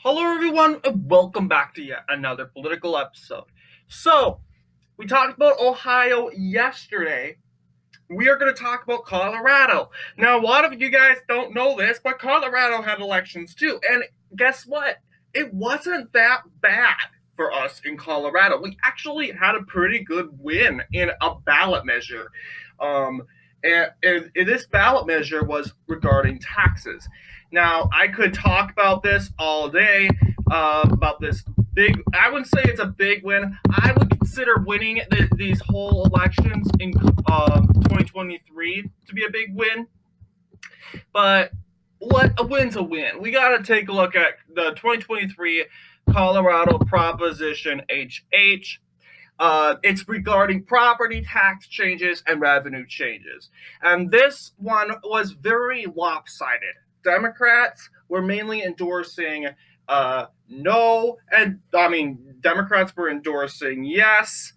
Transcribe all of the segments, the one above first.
Hello, everyone, and welcome back to yet another political episode. So, we talked about Ohio yesterday. We are going to talk about Colorado. Now, a lot of you guys don't know this, but Colorado had elections too. And guess what? It wasn't that bad for us in Colorado. We actually had a pretty good win in a ballot measure. Um, and this ballot measure was regarding taxes. Now, I could talk about this all day, about this big. I wouldn't say it's a big win. I would consider winning these whole elections in 2023 to be a big win. But what a win's a win. We got to take a look at the 2023 Colorado Proposition HH. It's regarding property tax changes and revenue changes. And this one was very lopsided. Democrats were mainly endorsing no, and I mean, Democrats were endorsing yes,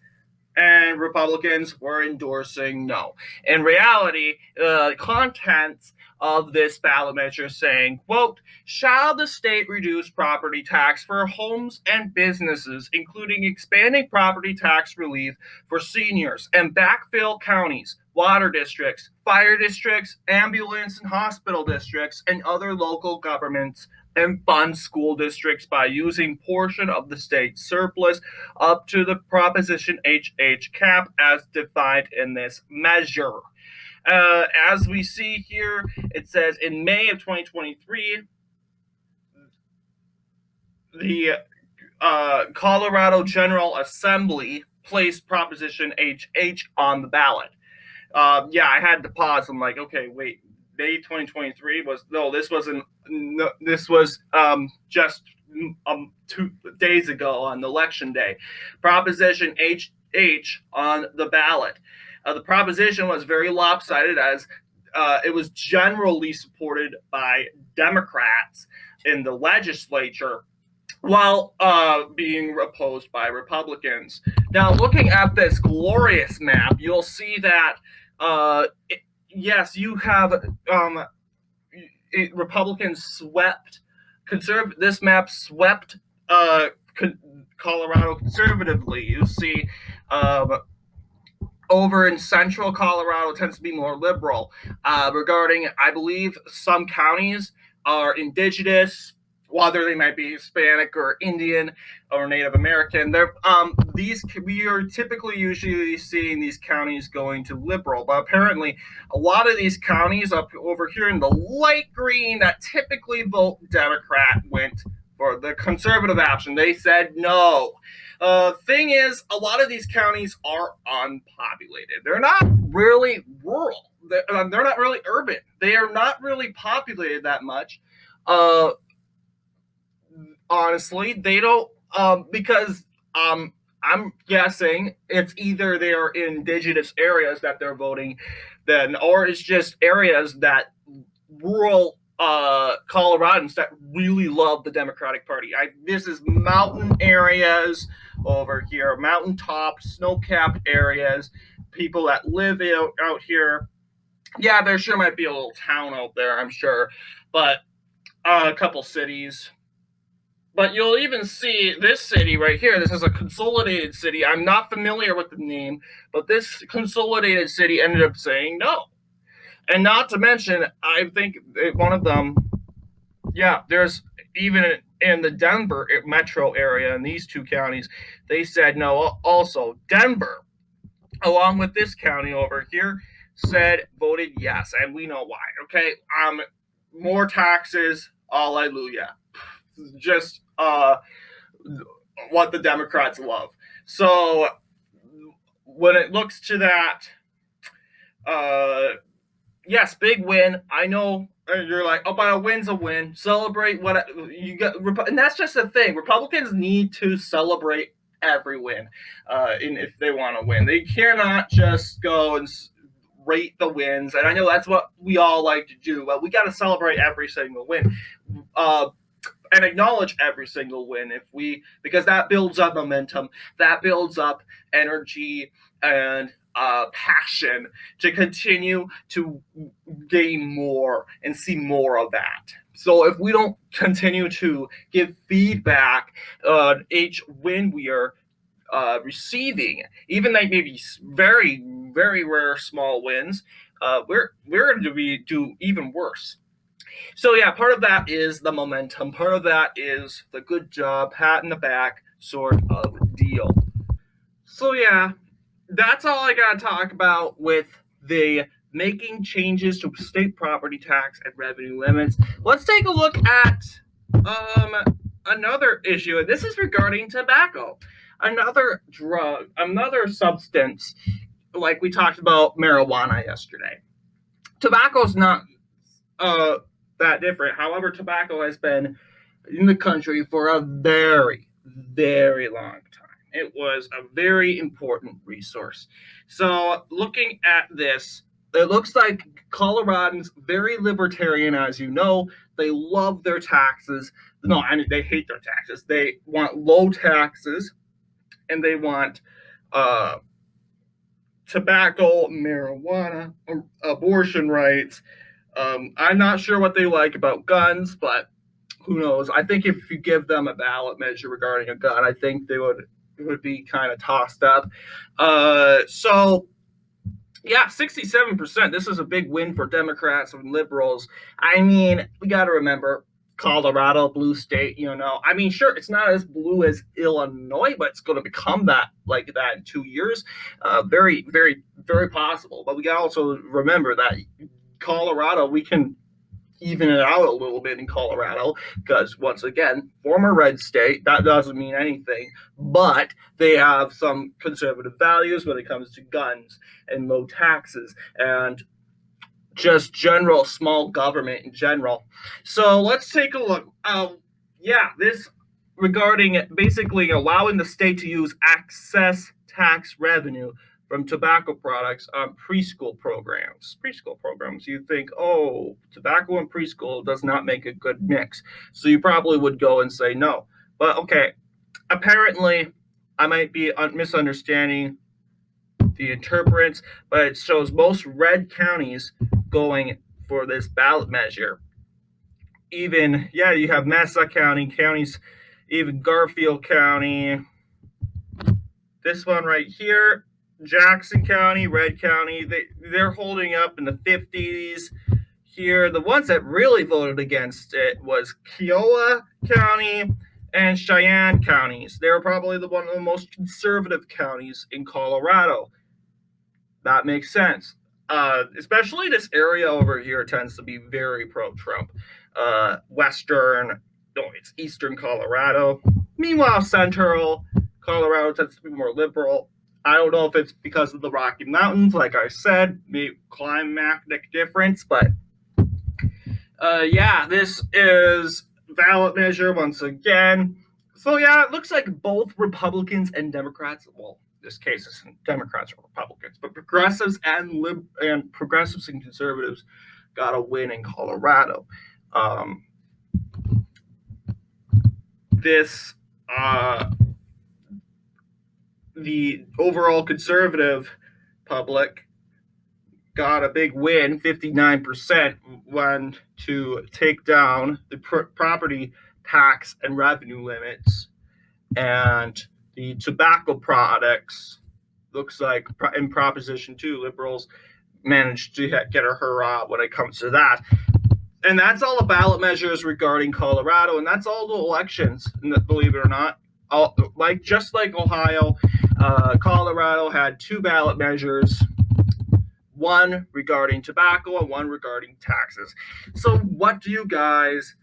and Republicans were endorsing no. In reality, the contents of this ballot measure saying, quote, shall the state reduce property tax for homes and businesses, including expanding property tax relief for seniors and backfill counties, water districts, fire districts, ambulance and hospital districts, and other local governments and fund school districts by using portion of the state surplus up to the Proposition HH cap as defined in this measure. As we see here, it says in May of 2023, the Colorado General Assembly placed Proposition HH on the ballot. Yeah, I had to pause. I'm like, okay, wait, May 2023 was no, this wasn't. No, this was just 2 days ago on election day. Proposition HH on the ballot. The proposition was very lopsided as it was generally supported by Democrats in the legislature while being opposed by Republicans. Now, looking at this glorious map, you'll see that yes, you have Republicans swept this map swept Colorado conservatively. You see, over in central Colorado tends to be more liberal. Regarding, I believe, some counties are indigenous, whether they might be Hispanic or Indian or Native American. These we are typically usually seeing these counties going to liberal, but apparently a lot of these counties up over here in the light green that typically vote Democrat went for the conservative option. They said no. Thing is, a lot of these counties are unpopulated. They're not really rural. They're not really urban. They are not really populated that much. Honestly, they don't because I'm guessing it's either they are in indigenous areas that they're voting, then, or it's just areas that rural Coloradans that really love the Democratic Party. This is mountain areas over here, mountaintop, snow-capped areas. People that live out here. Yeah, there sure might be a little town out there, I'm sure, but a couple cities. But you'll even see this city right here. This is a consolidated city. I'm not familiar with the name, but this consolidated city ended up saying no. And not to mention, I think one of them, yeah, there's even in the Denver metro area in these two counties, they said no. Also, Denver, along with this county over here, voted yes, and we know why. Okay, more taxes, hallelujah. Just what the Democrats love. So when it looks to that, yes, big win. I know you're like, oh, but a win's a win. Celebrate what you got, and that's just the thing. Republicans need to celebrate every win, if they want to win. They cannot just go and rate the wins. And I know that's what we all like to do, but we got to celebrate every single win. And acknowledge every single win because that builds up momentum, that builds up energy and passion to continue to gain more and see more of that. So if we don't continue to give feedback on each win we are receiving, even like maybe very very rare small wins, we're going to do even worse. So yeah, part of that is the momentum. Part of that is the good job, pat in the back sort of deal. So yeah, that's all I got to talk about with the making changes to state property tax and revenue limits. Let's take a look at another issue, and this is regarding tobacco. Another drug, another substance, like we talked about marijuana yesterday. Tobacco's not that different. However, tobacco has been in the country for a very, very long time. It was a very important resource. So, looking at this, it looks like Coloradans very libertarian, as you know. They love their taxes. No, I mean they hate their taxes. They want low taxes, and they want tobacco, marijuana, abortion rights. I'm not sure what they like about guns, but who knows? I think if you give them a ballot measure regarding a gun, I think they would be kind of tossed up. So yeah, 67%. This is a big win for Democrats and liberals. I mean, we got to remember Colorado, blue state, I mean, sure, it's not as blue as Illinois, but it's going to become that like that in 2 years. Very, very, very possible. But we got to also remember that Colorado, we can even it out a little bit in Colorado because, once again, former red state, that doesn't mean anything, but they have some conservative values when it comes to guns and low taxes and just general small government in general. So let's take a look. This regarding basically allowing the state to use excess tax revenue from tobacco products on preschool programs. Preschool programs, you think, oh, tobacco and preschool does not make a good mix. So you probably would go and say no. But okay, apparently I might be misunderstanding the interprets, but it shows most red counties going for this ballot measure. Even, yeah, you have Nassau County, counties, even Garfield County. This one right here, Jackson County, Red County, they're holding up in the 50s. Here, the ones that really voted against it was Kiowa County and Cheyenne counties. They were probably one of the most conservative counties in Colorado. That makes sense. Especially this area over here tends to be very pro-Trump. It's eastern Colorado. Meanwhile, central Colorado tends to be more liberal. I don't know if it's because of the Rocky Mountains, like I said, maybe climatic difference, but this is ballot measure once again. So yeah, it looks like both Republicans and Democrats, well, in this case it's Democrats or Republicans, but progressives and progressives and conservatives got a win in Colorado. The overall conservative public got a big win, 59%, went to take down the property tax and revenue limits, and the tobacco products. Looks like in Proposition 2, liberals managed to get a hurrah when it comes to that. And that's all the ballot measures regarding Colorado, and that's all the elections, believe it or not. Just like Ohio, Colorado had 2 ballot measures, one regarding tobacco and one regarding taxes. So what do you guys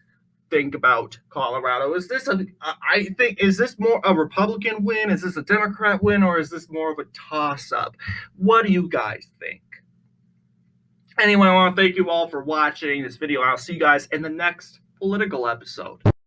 think about Colorado? Is this more a Republican win? Is this a Democrat win? Or is this more of a toss-up? What do you guys think? Anyway, I want to thank you all for watching this video. I'll see you guys in the next political episode.